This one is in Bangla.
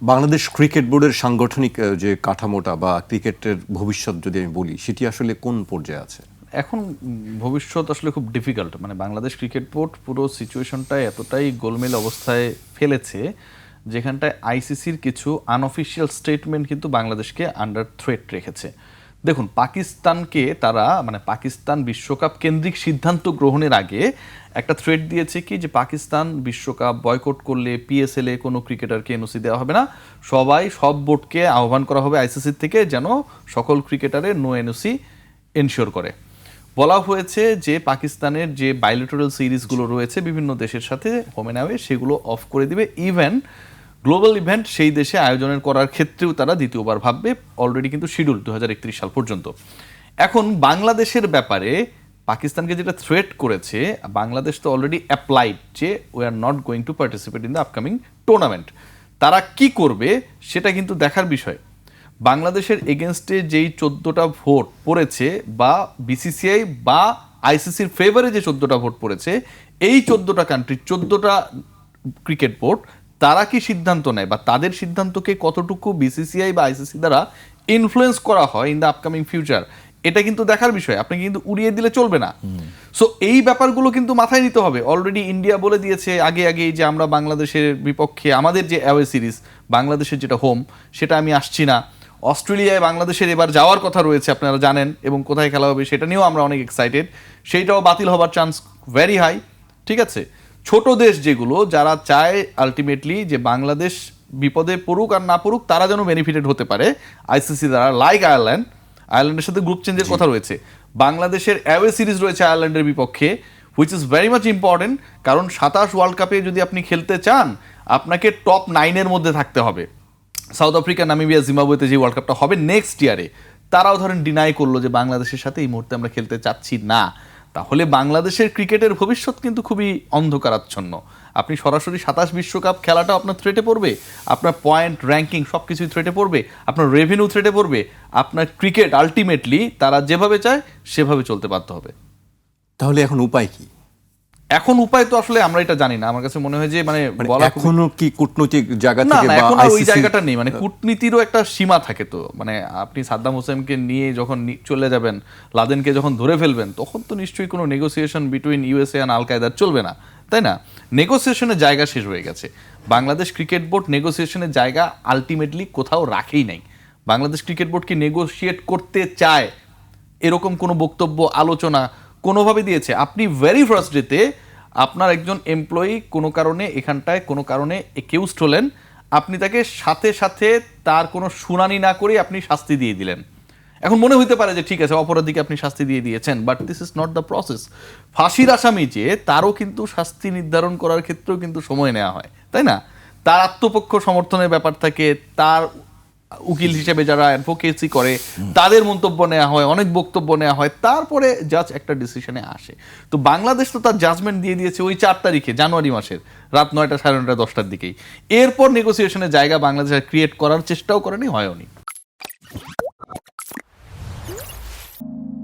বাংলাদেশ ক্রিকেট বোর্ডের সাংগঠনিক যে কাঠামোটা বা ক্রিকেটের ভবিষ্যৎ যদি আমি বলি সেটি আসলে কোন পর্যায়ে আছে? এখন ভবিষ্যৎ আসলে খুব ডিফিকাল্ট। মানে বাংলাদেশ ক্রিকেট বোর্ড পুরো সিচুয়েশনটায় এতটাই গোলমেল অবস্থায় ফেলেছে, যেখানটায় আইসিসির কিছু আনঅফিসিয়াল স্টেটমেন্ট কিন্তু বাংলাদেশকে আন্ডার থ্রেট রেখেছে। দেখুন, পাকিস্তানকে তারা পাকিস্তান বিশ্বকাপ কেন্দ্রিক সিদ্ধান্ত গ্রহণের আগে একটা থ্রেট দিয়েছে কি, যে পাকিস্তান বিশ্বকাপ বয়কট করলে পিএসএল এ কোনো ক্রিকেটারকে এনওসি দেওয়া হবে না, সব বোর্ডকে আহ্বান করা হবে আইসিসির থেকে যেন সকল ক্রিকেটারের নো এনওসি এনশিওর করে। বলা হয়েছে যে পাকিস্তানের যে বাইলেটারাল সিরিজগুলো রয়েছে বিভিন্ন দেশের সাথে হোম অ্যান্ড অ্যাওয়ে, সেগুলো অফ করে দিবে। ইভেন গ্লোবাল ইভেন্ট সেই দেশে আয়োজনের করার ক্ষেত্রেও তারা দ্বিতীয়বার ভাববে। অলরেডি কিন্তু শিডিউল 2031 সাল পর্যন্ত। এখন বাংলাদেশের ব্যাপারে পাকিস্তানকে যেটা থ্রেট করেছে, বাংলাদেশ তো অলরেডি অ্যাপ্লাইড যে we are not going to participate in the upcoming tournament. তারা কি করবে সেটা কিন্তু দেখার বিষয়। বাংলাদেশের এগেনস্টে যেই 14টা ভোট পড়েছে, বা বিসিসিআই বা আইসিসির ফেভারে যে 14টা ভোট পড়েছে, এই 14টা কান্ট্রি 14টা ক্রিকেট বোর্ড তারা কি সিদ্ধান্ত নেয়, বা তাদের সিদ্ধান্তকে কতটুকু বিসিসিআই বা আইসিসি দ্বারা ইনফ্লুয়েন্স করা হয় ইন দ্য আপকামিং ফিউচার, এটা কিন্তু দেখার বিষয়। আপনি কিন্তু উড়িয়ে দিলে চলবে না। সো এই ব্যাপারগুলো কিন্তু মাথায় নিতে হবে। অলরেডি ইন্ডিয়া বলে দিয়েছে আগে যে আমরা বাংলাদেশের বিপক্ষে আমাদের যে অ্যাওয়ে সিরিজ, বাংলাদেশের যেটা হোম, সেটা আমি আসছি না। অস্ট্রেলিয়ায় বাংলাদেশের এবার যাওয়ার কথা রয়েছে, আপনারা জানেন, এবং কোথায় খেলা হবে সেটা নিয়েও আমরা অনেক এক্সাইটেড। সেইটাও বাতিল হবার চান্স ভেরি হাই। ঠিক আছে, ছোট দেশ যেগুলো, যারা চায় আলটিমেটলি যে বাংলাদেশ বিপদে পড়ুক আর না পড়ুক, তারা যেন বেনিফিটেড হতে পারে আইসিসি দ্বারা, লাইক আয়ারল্যান্ডের সাথে গ্রুপ চেঞ্জের কথা রয়েছে। বাংলাদেশের অ্যাওয়ে সিরিজ রয়েছে আয়ারল্যান্ডের বিপক্ষে, which is very much important. কারণ 27 ওয়ার্ল্ড কাপে যদি আপনি খেলতে চান, আপনাকে টপ 9-এর মধ্যে থাকতে হবে। সাউথ আফ্রিকা, নামিবিয়া, জিম্বাবুয়েতে যে ওয়ার্ল্ড কাপটা হবে নেক্সট ইয়ারে, তারাও ধরেন ডিনাই করলো যে বাংলাদেশের সাথে এই মুহূর্তে আমরা খেলতে চাচ্ছি না। তাহলে বাংলাদেশের ক্রিকেটের ভবিষ্যৎ কিন্তু খুবই অন্ধকারাচ্ছন্ন। আপনি সরাসরি 27 বিশ্বকাপ খেলাটা আপনার থ্রেটে পড়বে, আপনার পয়েন্ট র্যাঙ্কিং সব কিছুই থ্রেটে পড়বে, আপনার রেভিনিউ থ্রেটে পড়বে, আপনার ক্রিকেট আলটিমেটলি তারা যেভাবে চায় সেভাবে চলতে বাধ্য হবে। তাহলে এখন উপায় কি? এখন উপায় তো আসলে আমরা এটা জানি না। আমার কাছে মনে হয় যে এখনো কি কূটনৈতিক জায়গা না, থেকে বা এখন ওই আইসিসি জায়গাটা নেই। কূটনীতিরও একটা সীমা থাকে। তো আপনি সাদ্দাম হোসেনকে নিয়ে যখন চলে যাবেন, লাদেনকে যখন ধরে ফেলবেন, তখন তো নিশ্চয়ই কোনো নেগোসিয়েশন বিটুইন ইউএসএ অ্যান্ড আল কায়দার চলবে না, তাই না? নেগোসিয়েশনের জায়গা শেষ হয়ে গেছে। বাংলাদেশ ক্রিকেট বোর্ড নেগোসিয়েশনের জায়গা আলটিমেটলি কোথাও রাখেই নাই। বাংলাদেশ ক্রিকেট বোর্ড কি নেগোসিয়েট করতে চায় এরকম কোনো বক্তব্য, আলোচনা কোনোভাবে দিয়েছে? আপনি ভেরি ফার্স্ট ডেতে আপনার একজন এমপ্লয়ি কোনো কারণে এখানটায় কোনো কারণে একিউজড হলেন, আপনি তাকে সাথে সাথে তার কোনো শুনানি না করে আপনি শাস্তি দিয়ে দিলেন। এখন মনে হইতে পারে যে ঠিক আছে, অপরাধীকে আপনি শাস্তি দিয়ে দিয়েছেন, but this is not the process. ফাঁসির আসামি যে, তারও কিন্তু শাস্তি নির্ধারণ করার ক্ষেত্রেও কিন্তু সময় নেওয়া হয়, তাই না? তার আত্মপক্ষ সমর্থনের ব্যাপার থাকে, তার উকিল হিসেবে যারা অ্যাডভোকেসি করে তাদের মন্তব্য নেওয়া হয়, অনেক বক্তব্য নেওয়া হয়, তারপরে জাজ একটা ডিসিশনে আসে। তো বাংলাদেশ তো তার জাজমেন্ট দিয়ে দিয়েছে ওই 4 তারিখে জানুয়ারি মাসের রাত 9টা, 9:30, 10টার দিকেই। এরপর নেগোসিয়েশনের জায়গা বাংলাদেশ ক্রিয়েট করার চেষ্টাও করেনি, হয়ওনি।